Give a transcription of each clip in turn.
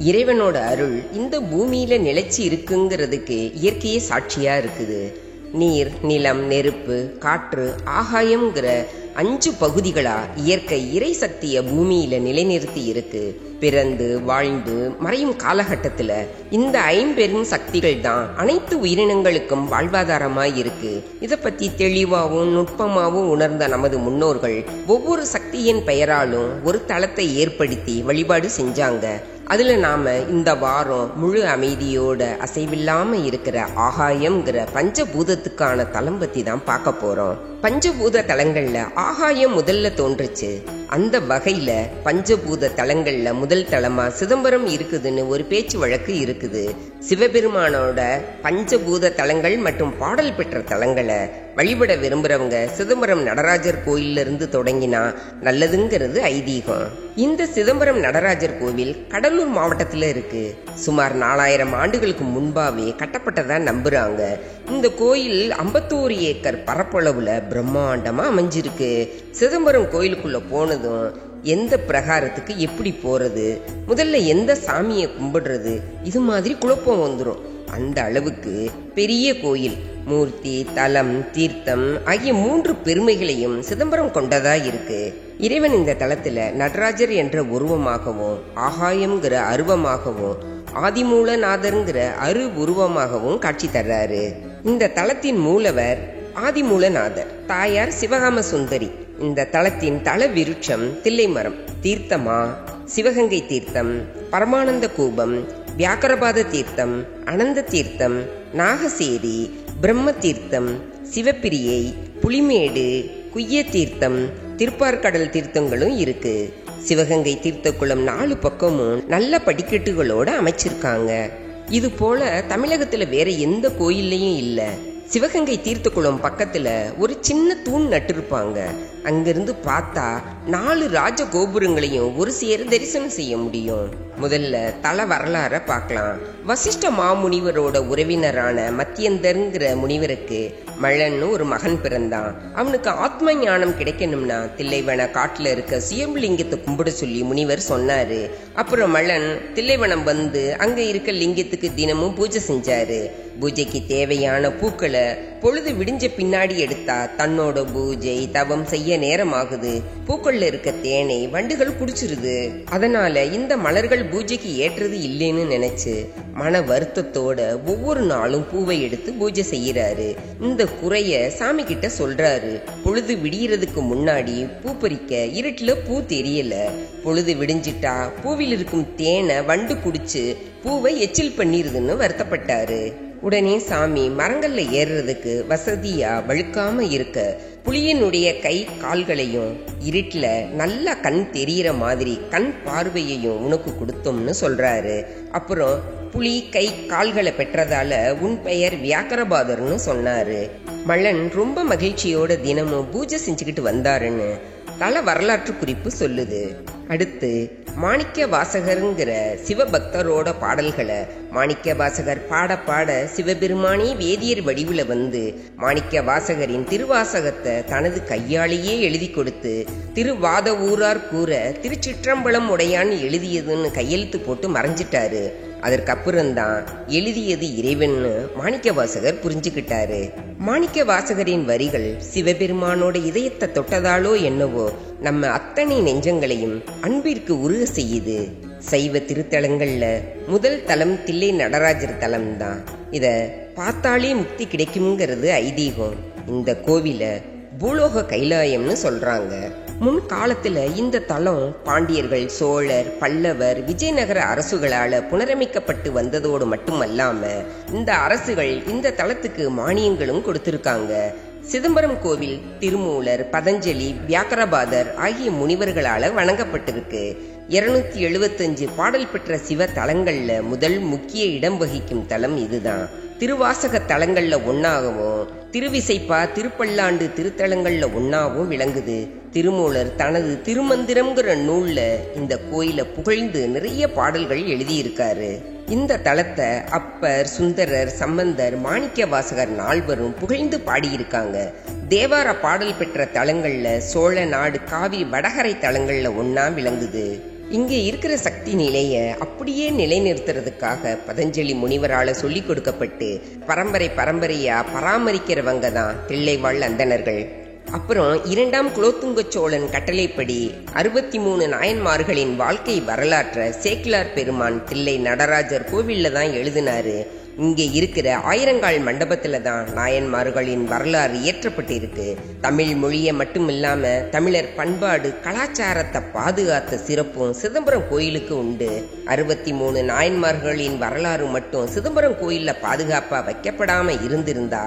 இறைவனோட அருள் இந்த பூமியில நிலைச்சி இருக்குங்கிறதுக்கு இயற்கையே சாட்சியா இருக்குது. நீர், நிலம், நெருப்பு, காற்று, ஆகாயம்ங்கிற 5 பகுதிகளா இயற்கை இறை சக்திய பூமியில நிலைநிறுத்தி இருக்கு. பிறந்து வாழ்ந்து மறையும் காலகட்டத்துல இந்த 5 சக்திகள் தான் அனைத்து உயிரினங்களுக்கும் வாழ்வாதாரமாய் இருக்கு. இத பத்தி தெளிவாவும் நுட்பமாவும் உணர்ந்த நமது முன்னோர்கள் ஒவ்வொரு சக்தியின் பெயராலும் ஒரு தளத்தை ஏற்படுத்தி வழிபாடு செஞ்சாங்க. அதுல நாம இந்த வாரம் முழு அமைதியோட அசைவில்லாம இருக்கிற ஆகாயம்ங்கிற பஞ்சபூதத்துக்கான தலம் பத்தி தான் பார்க்க போறோம். பஞ்சபூத தலங்கள்ல ஆகாயம் முதல்ல தோன்றுச்சு. அந்த வகையில பஞ்சபூத தலங்கள்ல முதல் தலமா சிதம்பரம் இருக்குதுன்னு ஒரு பேச்சு வழக்கு இருக்குது. சிவபெருமானோட பஞ்சபூத தலங்கள் மற்றும் பாடல் பெற்ற தலங்களை வழிபட விரும்புறவங்க சிதம்பரம் நடராஜர் கோயில்ல இருந்து தொடங்கினா நல்லதுங்கிறது ஐதீகம். இந்த சிதம்பரம் நடராஜர் கோவில் கடலூர் மாவட்டத்துல இருக்கு. சுமார் 4000 ஆண்டுகளுக்கு முன்பாவே கட்டப்பட்டதா நம்புறாங்க. இந்த கோயில் 51 ஏக்கர் பரப்பளவுல பிரம்மாண்டமா அமைஞ்சிருக்கு. சிதம்பரம் கோயிலுக்குள்ள போனதும் எந்த பிரகாரத்துக்கு எப்படி போறது, முதல்ல எந்த சாமியை கும்பிடுறது, இது மாதிரி குழப்பம் வந்துடும். அந்த அளவுக்கு பெரிய கோயில். மூர்த்தி, தலம், தீர்த்தம் ஆகிய 3 பெருமைகளையும் சிதம்பரம் கொண்டதா இருக்கு. இறைவன் இந்த தலத்துல நடராஜர் என்ற உருவமாகவும், ஆகாயம்ங்கிற அருவமாகவும், ஆதிமூலநாதர்ங்கிற உருவமாகவும் காட்சி தர்றாரு. இந்த தலத்தின் மூலவர் ஆதிமூலநாதர், தாயார் சிவகாம சுந்தரி. இந்த தலத்தின் தல விருட்சம் தில்லை மரம். தீர்த்தமா சிவகங்கை தீர்த்தம், பரமானந்த கூபம், வியாக்கரபாத தீர்த்தம், அனந்த தீர்த்தம், நாகசேரி, பிரம்ம தீர்த்தம், சிவப்பிரியை, புலிமேடு, குய்ய தீர்த்தம், திருப்பார்கடல் தீர்த்தங்களும் இருக்கு. சிவகங்கை தீர்த்த குளம் 4 பக்கமும் நல்ல படிக்கட்டுகளோட அமைச்சிருக்காங்க. இது போல தமிழகத்துல வேற எந்த கோயில்லையும் இல்ல. சிவகங்கை தீர்த்த குளம் பக்கத்துல ஒரு சின்ன தூண் நட்டிருப்பாங்க. அங்கிருந்து பார்த்தா 4 ராஜ கோபுரங்களையும் ஒரு சேர தரிசனம் செய்ய முடியும். முதல்ல தல வரலாற பார்க்கலாம். வசிஷ்ட மாமுனிவரோட உறவினரான மத்தியந்தர்ங்கிற முனிவருக்கு மழன்னு ஒரு மகன் பிறந்தான். அவனுக்கு ஆத்ம ஞானம் கிடைக்கணும்னா தில்லைவன காட்டுல இருக்க சுயம்புலிங்கத்தை கும்பிட சொல்லி முனிவர் சொன்னாரு. அப்புறம் மழன் தில்லைவனம் வந்து அங்க இருக்க லிங்கத்துக்கு தினமும் பூஜை செஞ்சாரு. பூஜைக்கு தேவையான பூக்களை பொழுது விடிஞ்ச பின்னாடி எடுத்தா தன்னோட பூஜை தவம் செய்ய நேரம் ஆகுது. பூக்கள்ல இருக்க தேனை வண்டுகள் குடிச்சிருது. அதனால இந்த மலர்கள் பூஜைக்கு ஏற்றது இல்லைன்னு நினைச்சு மன வருத்தத்தோட ஒவ்வொரு நாளும் பூவை எடுத்து பூஜை செய்யறாரு. இந்த குறைய சாமி கிட்ட சொல்றாரு. பொழுது விடியறதுக்கு முன்னாடி பூ பறிக்க இருட்டுல பூ தெரியல. பொழுது விடிஞ்சிட்டா பூவில் இருக்கும் தேனை வண்டு குடிச்சு பூவை எச்சில் பண்ணிருதுன்னு வருத்தப்பட்டாரு. உடனே சாமி மரங்கள்ல ஏறுறதுக்கு வசதியா வழுக்காம இருக்க புலியினுடைய கை கால்களையும் இருட்டுல நல்லா கண் தெரியற மாதிரி கண் பார்வையையும் உனக்கு கொடுத்தோம்னு சொல்றாரு. அப்புறம் புலி கை கால்களை பெற்றதால உன் பெயர் வியாக்கரபாதர்னு சொன்னாரு. மழன் ரொம்ப மகிழ்ச்சியோட தினமும் பூஜை செஞ்சுக்கிட்டு வந்தாருன்னு தல வரலாற்று குறிப்பு சொல்லுது. அடுத்து மாணிக்க வாசகருங்கிற சிவபக்தரோட பாடல்களை மாணிக்க வாசகர் பாட பாட சிவபெருமானே வேதியர் வடிவுல வந்து மாணிக்க வாசகரின் திருவாசகத்தை தனது கையாலேயே எழுதி கொடுத்து திருவாத ஊரார் கூற திருச்சிற்றம்பலம் உடையான்னு எழுதியதுன்னு கையெழுத்து போட்டு மறைஞ்சிட்டாரு. அதற்கப்புறம்தான் எழுதியது இறைவன்னு மாணிக்க வாசகர் புரிஞ்சுக்கிட்டாரு. மாணிக்க வாசகரின் வரிகள் சிவபெருமானோட இதயத்தை தொட்டதாலோ என்னவோ நம்ம அத்தனை நெஞ்சங்களையும் அன்பிற்கு உருக செய்யுது. சைவ திருத்தலங்கள்ல முதல் தலம் தில்லை நடராஜர் தலம் தான். இத பார்த்தாலே முக்தி கிடைக்கும்ங்கிறது ஐதீகம். இந்த கோவில பூலோக கைலாயம்னு சொல்றாங்க. முன்காலத்துல இந்த தலம் பாண்டியர்கள், சோழர், பல்லவர், விஜயநகர அரசுகளால புனரமைக்கப்பட்டு வந்ததோடு மட்டுமல்லாம இந்த அரசுகள் இந்த தலத்துக்கு மானியங்களும் கொடுத்திருக்காங்க. சிதம்பரம் கோவில் திருமூலர், பதஞ்சலி, வியாக்கரபாதர் ஆகிய முனிவர்களால வணங்கப்பட்டிருக்கு. 275 பாடல் பெற்ற சிவ தலங்கள்ல முதல் முக்கிய இடம் வகிக்கும் தலம் இதுதான். திருவாசக தலங்கள்ல ஒன்னாகவும் திருவிசைப்பா திருப்பல்லாண்டு திருத்தலங்கள்ல ஒன்னாவும் விளங்குது. திருமூலர் தனது திருமந்திரம்ங்கிற நூல்ல இந்த கோயிலை புகழ்ந்து நிறைய பாடல்கள் எழுதியிருக்காரு. இந்த தலத்தை அப்பர், சுந்தரர், சம்பந்தர், மாணிக்க வாசகர் 4 புகழ்ந்து பாடியிருக்காங்க. தேவார பாடல் பெற்ற தலங்கள்ல சோழ நாடு காவிரி வடகரை தலங்கள்ல ஒன்னா விளங்குது. இங்க இருக்கிற சக்தி நிலைய அப்படியே நிலைநிறுத்துறதுக்காக பதஞ்சலி முனிவரால சொல்லி கொடுக்கப்பட்டு பரம்பரையா பராமரிக்கிறவங்க தான் தில்லைவாழ் அந்தணர்கள். அப்புறம் 2ஆம் குலோத்துங்க சோழன் கட்டளைப்படி 63 நாயன்மார்களின் வாழ்க்கை வரலாற்றை சேக்கிலார் பெருமான் தில்லை நடராஜர் கோவில்ல தான் எழுதினாரு. இங்கே இருக்கிற ஆயிரங்கால் மண்டபத்துல தான் நாயன்மார்களின் வரலாறு இயற்றப்பட்டு இருக்கு. தமிழ் மொழியை மட்டும் இல்லாம தமிழர் பண்பாடு கலாச்சாரத்தை பாதுகாத்த சிறப்பும் சிதம்பரம் கோயிலுக்கு உண்டு. 63 நாயன்மார்களின் வரலாறு மட்டும் சிதம்பரம் கோயில்ல பாதுகாப்பா வைக்கப்படாம இருந்திருந்தா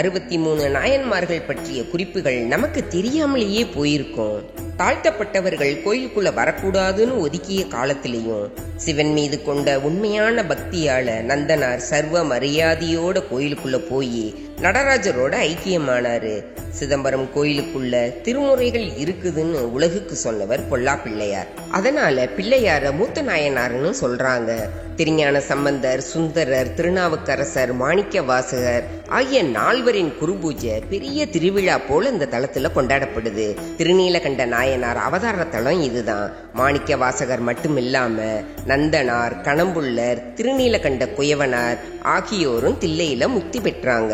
63 நாயன்மார்கள் பற்றிய குறிப்புகள் நமக்கு தெரியாமலேயே போயிருக்கும். தாழ்த்தப்பட்டவர்கள் கோயிலுக்குள்ள வரக்கூடாதுன்னு ஒதுக்கிய காலத்திலையும் சிவன் மீது கொண்ட உண்மையான பக்தியால நந்தனார் சர்வ மரியாதையோட கோயிலுக்குள்ள போய் நடராஜரோட ஐக்கியமானாரு. சிதம்பரம் கோயிலுக்குள்ள திருமுறைகள் இருக்குதுன்னு உலகுக்கு சொன்னவர் பொல்லா பிள்ளையார். அதனால பிள்ளையார மூத்த நாயனார்னு சொல்றாங்க. திருஞான சம்பந்தர், சுந்தரர், திருநாவுக்கரசர், மாணிக்க வாசகர் ஆகிய 4வரின் குருபூஜை பெரிய திருவிழா போல இந்த தலத்துல கொண்டாடப்படுது. திருநீலகண்ட நாயனார் அவதார தலம் இதுதான். மாணிக்க வாசகர் மட்டும் இல்லாம நந்தனார், கணம்புள்ளர், திருநீலகண்ட குயவனார் ஆகியோரும் தில்லையில முக்தி பெற்றாங்க.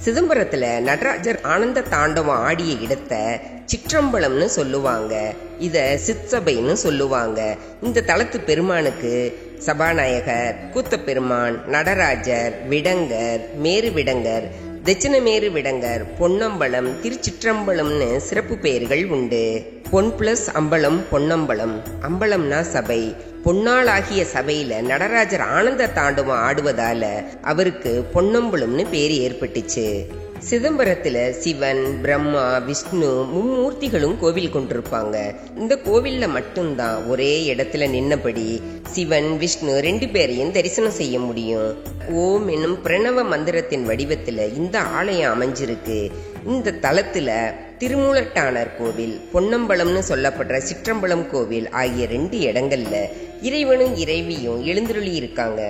சிதம்பரத்துல நடராஜர் ஆனந்த தாண்டவம் ஆடிய இடத்தை சிற்றம்பலம்னு சொல்லுவாங்க. இத சிற்சபைன்னு சொல்லுவாங்க. இந்த தலத்து பெருமானுக்கு சபாநாயகர், கூத்தப்பெருமான், நடராஜர், விடங்கர், மேரு விடங்கர், தட்சிணமேரு விடங்கர், பொன்னம்பலம், திருச்சிற்றம்பலம்னு சிறப்பு பெயர்கள் உண்டு. பொன் பிளஸ் அம்பலம் பொன்னம்பலம். அம்பலம்னா சபை. பொன்னாளாகிய சபையில நடராஜர் ஆனந்த தாண்டவம் ஆடுவதால அவருக்கு பொன்னம்பலம்னு பேர் ஏற்பட்டுச்சு. சிதம்பரத்துல சிவன், பிரம்மா, விஷ்ணு மும்மூர்த்திகளும் கோவில் கொண்டிருப்பாங்க. இந்த கோவில்ல மட்டும்தான் ஒரே இடத்துல நின்னபடி சிவன், விஷ்ணு 2 பேரையும் தரிசனம் செய்ய முடியும். ஓம் என்னும் பிரணவ மந்திரத்தின் வடிவத்துல இந்த ஆலயம் அமைஞ்சிருக்கு. இந்த தலத்துல திருமூலட்டானர் கோவில், பொன்னம்பலம்னு சொல்லப்படுற சிற்றம்பலம் கோவில் ஆகிய 2 இடங்கள்ல இறைவனும் இறைவியும் எழுந்தருளி இருக்காங்க.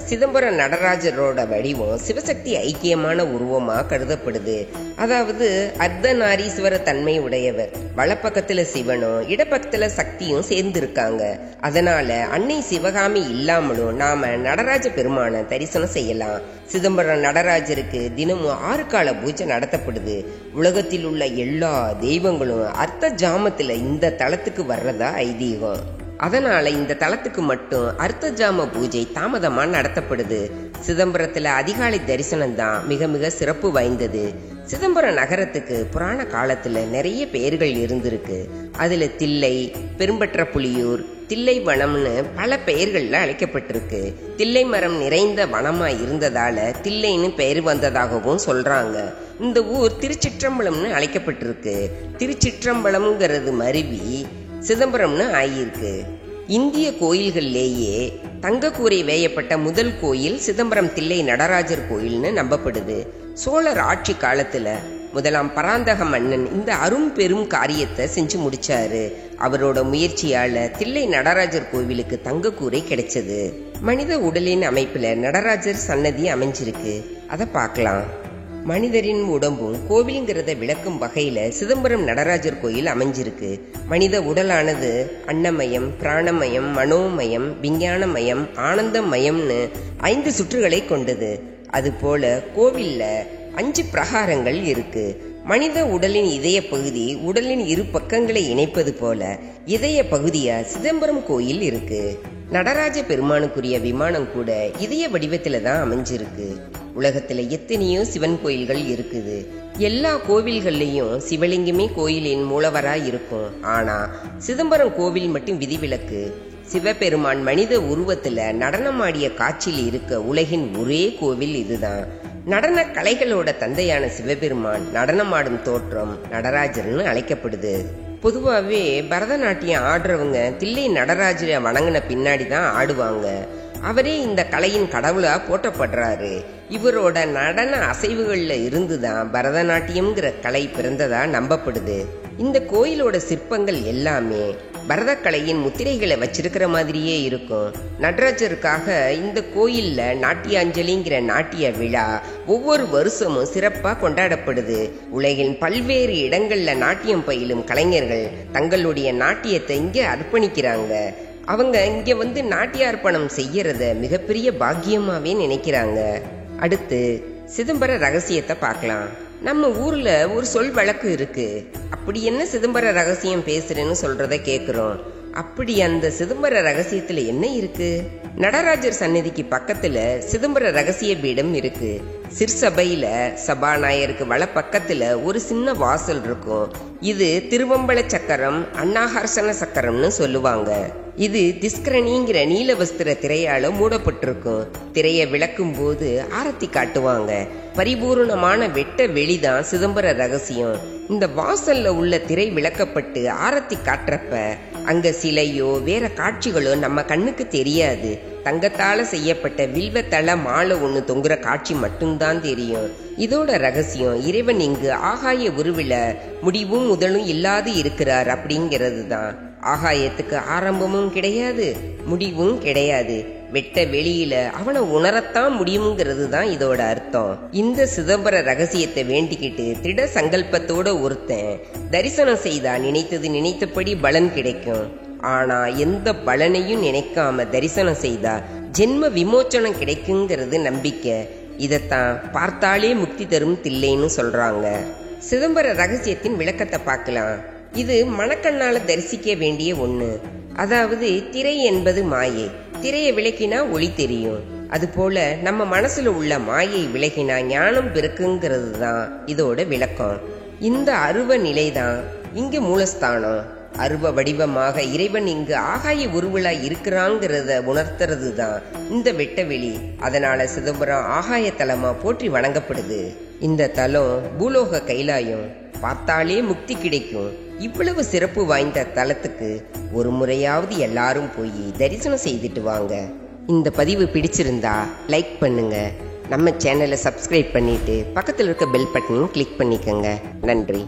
சிதம்பரம் நடராஜரோட வடிவம் சிவசக்தி ஐக்கியமான உருவமா கருதப்படுது. அதாவது அர்த்தநாரீஸ்வர தன்மை உடையவர். வலப்பக்கத்துல சிவனும் இடப்பக்கத்துல சக்தியும் சேர்ந்து இருக்காங்க. அதனால அன்னை சிவகாமி இல்லாமலும் நாம நடராஜ பெருமான தரிசனம் செய்யலாம். சிதம்பரம் நடராஜருக்கு தினமும் 6 கால பூஜை நடத்தப்படுது. உலகத்தில் உள்ள எல்லா தெய்வங்களும் அர்த்த ஜாமத்துல இந்த தலத்துக்கு வர்றதா ஐதீகம். அதனால இந்த தலத்துக்கு மட்டும் அர்த்த ஜாம பூஜை தாமதமா நடத்தப்படுது. சிதம்பரத்துல அதிகாலை தரிசனம் தான் மிக மிக சிறப்பு வாய்ந்தது. சிதம்பரம் நகரத்துக்கு புராண காலத்துல நிறைய பெயர்கள் இருந்திருக்கு. அதுல தில்லை, பெரும்பற்ற புலியூர், தில்லை வனம்னு பல பெயர்கள்ல அழைக்கப்பட்டிருக்கு. தில்லை மரம் நிறைந்த வனமா இருந்ததால தில்லைன்னு பெயர் வந்ததாகவும் சொல்றாங்க. இந்த ஊர் திருச்சிற்றம்பலம்னு அழைக்கப்பட்டிருக்கு. திருச்சிற்றம்பலம்ங்கிறது மருவி சிதம்பரம்னு ஆகியிருக்கு. இந்திய கோயில்கள்லேயே தங்க கூரை வேயப்பட்ட முதல் கோயில் சிதம்பரம் தில்லை நடராஜர் கோயில்னு நம்பப்படுது. சோழர் ஆட்சி காலத்துல 1ஆம் பராந்தக மன்னன் இந்த அரும் பெரும் காரியத்தை செஞ்சு முடிச்சாரு. அவரோட முயற்சியால தில்லை நடராஜர் கோவிலுக்கு தங்க கூரை கிடைச்சது. மனித உடலின் அமைப்புல நடராஜர் சன்னதி அமைஞ்சிருக்கு. அதை பார்க்கலாம். மனிதரின் உடம்பும் கோவிலுங்கிறத விளக்கும் வகையில சிதம்பரம் நடராஜர் கோயில் அமைஞ்சிருக்கு. மனித உடலானது அன்னமயம், பிராணமயம், மனோமயம், விஞ்ஞானமயம், ஆனந்தமயம்னு 5 சுற்றுகளை கொண்டது. அதுபோல கோவில்ல 5 பிரகாரங்கள் இருக்கு. மனித உடலின் இதய பகுதி உடலின் 2 பக்கங்களை இணைப்பது போல இதய பகுதியா சிதம்பரம் கோயில் இருக்கு. நடராஜ பெருமானுக்குரிய விமானம் கூட இதய வடிவத்துல தான் அமைஞ்சிருக்கு. உலகத்துல எத்தனையோ சிவன் கோயில்கள் இருக்குது. எல்லா கோவில்கள்லயும் சிவலிங்கமே கோயிலின் மூலவரா இருக்கும். ஆனா சிதம்பரம் கோவில் மட்டும் விதிவிலக்கு. சிவபெருமான் மனித உருவத்துல நடனமாடிய காட்சியில் இருக்க உலகின் ஒரே கோவில் இதுதான். நடன கலைகளோட தந்தையான சிவபெருமான் நடனமாடும் தோற்றம் நடராஜர்னு அழைக்கப்படுது. பொதுவாகவே பரதநாட்டியம் ஆடுறவங்க தில்லை நடராஜரை வணங்கின பின்னாடி தான் ஆடுவாங்க. அவரே இந்த கலையின் கடவுளா போற்றப்படுறாரு. இவரோட நடன அசைவுகள்ல இருந்துதான் பரதநாட்டியம்ங்கிற கலை பிறந்ததா நம்பப்படுது. இந்த கோயிலோட சிற்பங்கள் எல்லாமே பரதக்கலையின் முத்திரைகளை வச்சிருக்கிற மாதிரியே இருக்கும். நடராஜருக்காக இந்த கோயில்ல நாட்டியாஞ்சலிங்கிற நாட்டிய விழா ஒவ்வொரு வருஷமும் சிறப்பா கொண்டாடப்படுது. உலகின் பல்வேறு இடங்கள்ல நாட்டியம் பயிலும் கலைஞர்கள் தங்களுடைய நாட்டியத்தை இங்க அர்ப்பணிக்கிறாங்க. அவங்க இங்க வந்து நாட்டியார்ப்பணம் செய்யறத மிகப்பெரிய பாக்கியமாவே நினைக்கிறாங்க. அடுத்து சிதம்பர ரகசியத்தை பார்க்கலாம். நம்ம ஊர்ல ஒரு சொல் வழக்கு இருக்கு. அப்படி என்ன சிதம்பர ரகசியம் பேசுறேன்னு சொல்றத கேக்குறோம். அப்படி அந்த சிதம்பர ரகசியத்துல என்ன இருக்கு? நடராஜர் சன்னதிக்கு பக்கத்துல சிதம்பர ரகசிய பீடம் இருக்கு. சிற்சபையில சபாநாயகருக்கு வலப்பக்கத்துல ஒரு சின்ன வாசல் இருக்கும். இது திருவம்பல சக்கரம், அன்னாஹர்சன சக்கரம்னு சொல்லுவாங்க. இது திஸ்கரணிங்கிற நீலவஸ்திர திரையால மூடப்பட்டிருக்கும். திரைய விளக்கும் போது ஆரத்தி காட்டுவாங்க. பரிபூர்ணமான வெட்ட வெளிதான் சிதம்பர ரகசியம். இந்த வாசல்ல உள்ள திரை விளக்கப்பட்டு ஆரத்தி காட்டுறப்ப அங்க சிலையோ வேற காட்சிகளோ நம்ம கண்ணுக்கு தெரியாது. தங்கத்தால செய்யப்பட்ட வில்வத்தள மாலை ஒண்ணு தொங்குற காட்சி மட்டும்தான் தெரியும். இதோட ரகசியம் இறைவன் இங்கு ஆகாய உருவில முடிவும் முதலும் இல்லாது இருக்கிறார் அப்படிங்கிறது தான். ஆகாயத்துக்கு ஆரம்பமும் கிடையாது, முடிவும் கிடையாது. வெட்ட வெளியில அவனை உணரத்தான் முடியுங்கிறது தான் இதோட அர்த்தம். இந்த சிதம்பர ரகசியத்தை வேண்டிக்கிட்டு திட சங்கல்பத்தோட ஒருத்தன் தரிசனம் செய்தா நினைத்தது நினைத்தபடி பலன் கிடைக்கும். ஆனா எந்த பலனையும் நினைக்காம தரிசனம் செய்தா ஜென்ம விமோச்சனம் கிடைக்குங்கிறது நம்பிக்கை. இதத்தான் பார்த்தாலே முக்தி தரும் தில்லைன்னு சொல்றாங்க. சிதம்பர ரகசியத்தின் விளக்கத்தை பார்க்கலாம். இது மனக்கண்ணால தரிசிக்க வேண்டிய ஒண்ணு. அதாவது திரை என்பது மாயை. திரையை விளக்கினா ஒளி தெரியும். அது போல நம்ம மனசுல உள்ள மாயை விலகினா ஞானம் பெருக்குங்கிறது தான் இதோட விளக்கம். இந்த அருவ நிலைதான் இங்கு மூலஸ்தானம். அருவ வடிவமாக இறைவன் இங்கு ஆகாய உருவிழா இருக்கிறாங்கிறத உணர்த்துறது தான் இந்த வெட்டவெளி. அதனால சிதம்பரம் ஆகாய தலமா போற்றி வணங்கப்படுது. இந்த தலம் பூலோக கைலாயம். பார்த்தாலே முக்தி கிடைக்கும். இவ்வளவு சிறப்பு வாய்ந்த தலத்துக்கு ஒரு முறையாவது எல்லாரும் போய் தரிசனம் செய்துட்டு வாங்க. இந்த பதிவு பிடிச்சிருந்தா லைக் பண்ணுங்க. நம்ம சேனலை சப்ஸ்கிரைப் பண்ணிட்டு பக்கத்தில் இருக்க பெல் பட்டனையும் கிளிக் பண்ணிக்கோங்க. நன்றி.